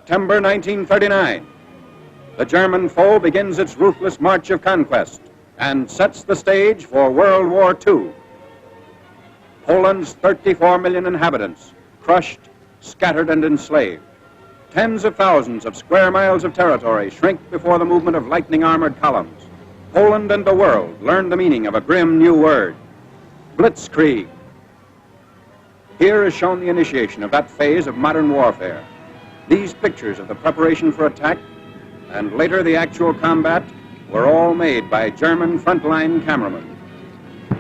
September 1939. The German foe begins its ruthless march of conquest and sets the stage for World War II. Poland's 34 million inhabitants, crushed, scattered, and enslaved. Tens of thousands of square miles of territory shrink before the movement of lightning-armored columns. Poland and the world learn the meaning of a grim new word, blitzkrieg. Here is shown the initiation of that phase of modern warfare. These pictures of the preparation for attack and later the actual combat were all made by German frontline cameramen.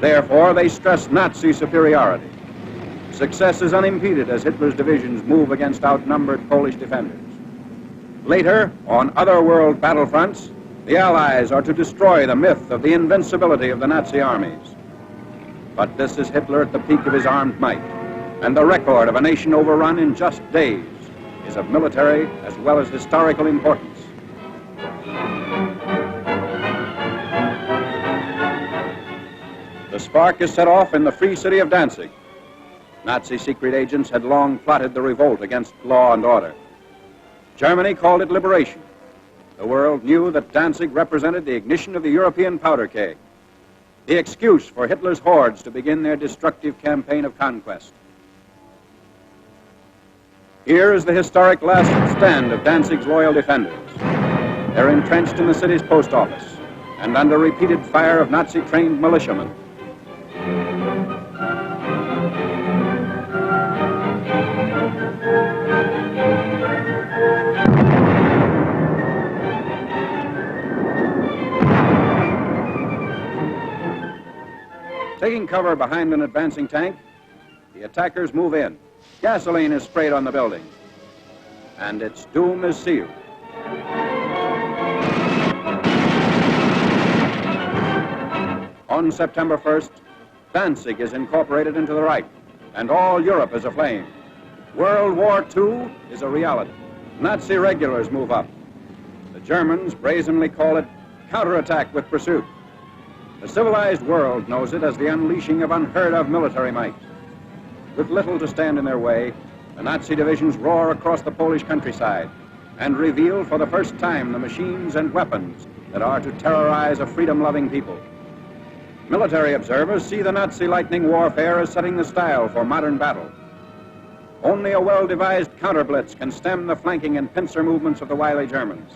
Therefore, they stress Nazi superiority. Success is unimpeded as Hitler's divisions move against outnumbered Polish defenders. Later, on other world battlefronts, the Allies are to destroy the myth of the invincibility of the Nazi armies. But this is Hitler at the peak of his armed might, and the record of a nation overrun in just days is of military as well as historical importance. The spark is set off in the free city of Danzig. Nazi secret agents had long plotted the revolt against law and order. Germany called it liberation. The world knew that Danzig represented the ignition of the European powder keg, the excuse for Hitler's hordes to begin their destructive campaign of conquest. Here is the historic last stand of Danzig's loyal defenders. They're entrenched in the city's post office and under repeated fire of Nazi-trained militiamen. Taking cover behind an advancing tank, the attackers move in. Gasoline is sprayed on the building, and its doom is sealed. On September 1st, Danzig is incorporated into the Reich, and all Europe is aflame. World War II is a reality. Nazi regulars move up. The Germans brazenly call it counterattack with pursuit. The civilized world knows it as the unleashing of unheard-of military might. With little to stand in their way, the Nazi divisions roar across the Polish countryside and reveal for the first time the machines and weapons that are to terrorize a freedom-loving people. Military observers see the Nazi lightning warfare as setting the style for modern battle. Only a well-devised counter-blitz can stem the flanking and pincer movements of the wily Germans.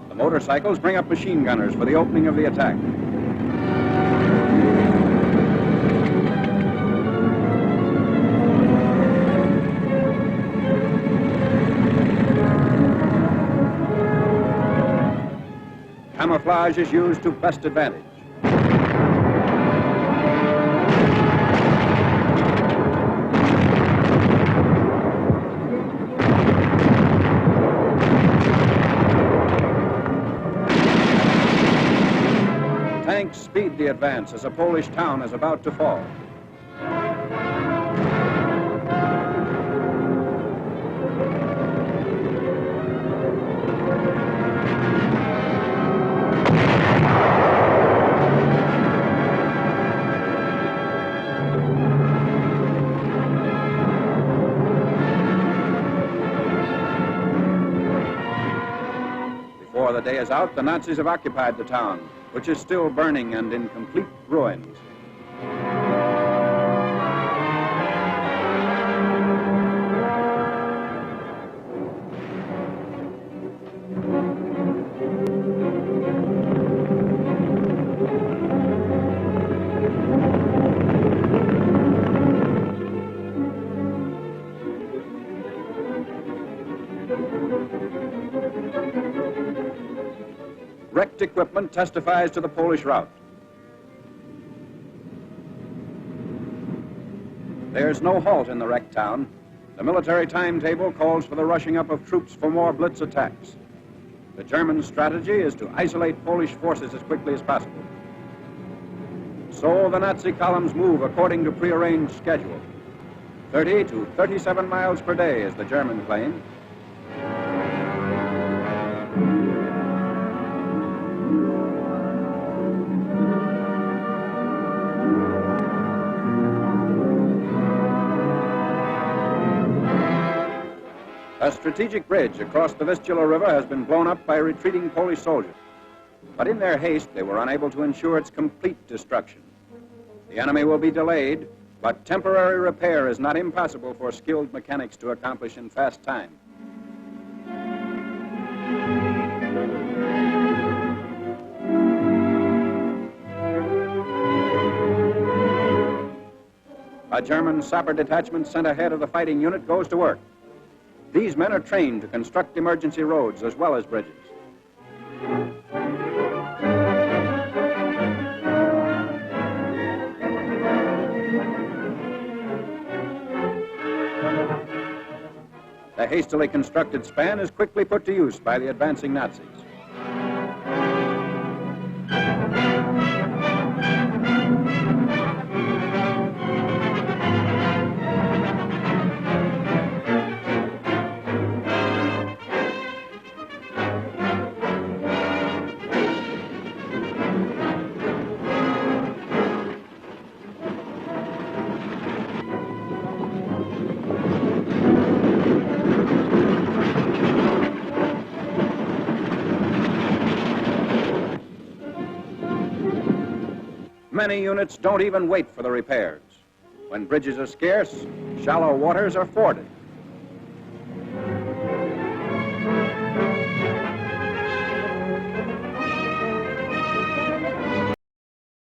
The motorcycles bring up machine gunners for the opening of the attack. Camouflage is used to best advantage. Tanks speed the advance as a Polish town is about to fall. Before the day is out, the Nazis have occupied the town, which is still burning and in complete ruins. Wrecked equipment testifies to the Polish rout. There's no halt in the wrecked town. The military timetable calls for the rushing up of troops for more blitz attacks. The German strategy is to isolate Polish forces as quickly as possible. So the Nazi columns move according to prearranged schedule. 30 to 37 miles per day is the German claim. A strategic bridge across the Vistula River has been blown up by retreating Polish soldiers. But in their haste, they were unable to ensure its complete destruction. The enemy will be delayed, but temporary repair is not impossible for skilled mechanics to accomplish in fast time. A German sapper detachment sent ahead of the fighting unit goes to work. These men are trained to construct emergency roads as well as bridges. The hastily constructed span is quickly put to use by the advancing Nazis. Many units don't even wait for the repairs. When bridges are scarce, shallow waters are forded.